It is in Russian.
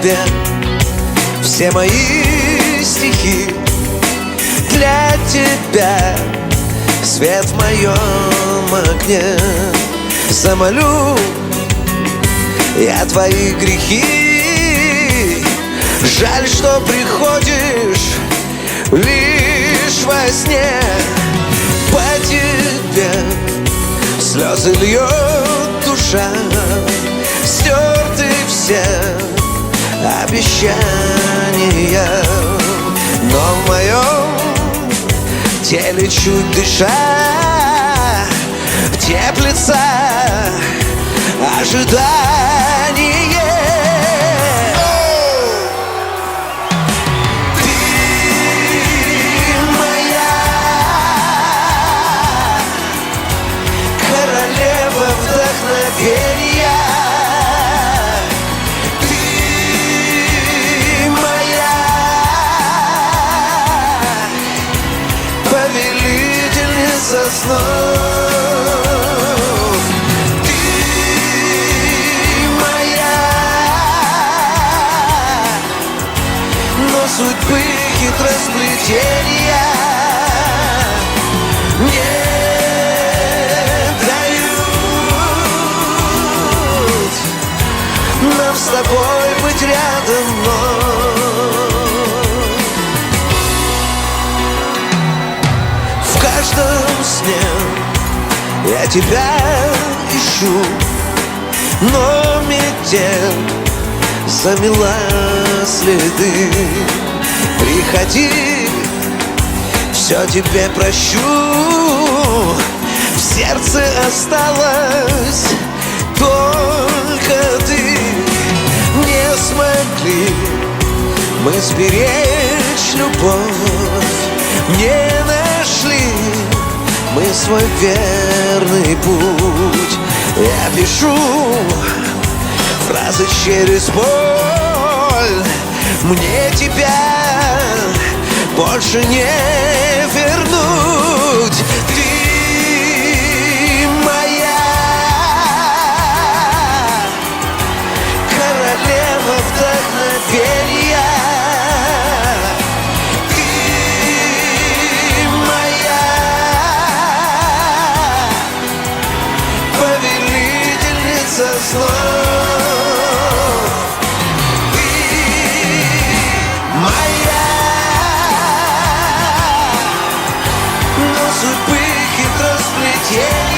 тебе все мои стихи. Для тебя свет в моем окне. Замолю я твои грехи. Жаль, что приходишь лишь во сне. По тебе слезы льет душа. Стерты все обещания, но в моем теле чуть дыша теплится ожидание. Ты моя королева вдохновения. Ты моя повелительница снов. Судьбы хитросплетения не дают нам с тобой быть рядом, но в каждом сне я тебя ищу, но метель замела следы. Приходи, все тебе прощу. В сердце осталась только ты. Не смогли мы сберечь любовь, не нашли мы свой верный путь. Я пишу фразы через боль. Мне тебя больше не вернуть. Ты моя королева вдохновения. Ты моя повелительница снов. Судьбы хитросплетения.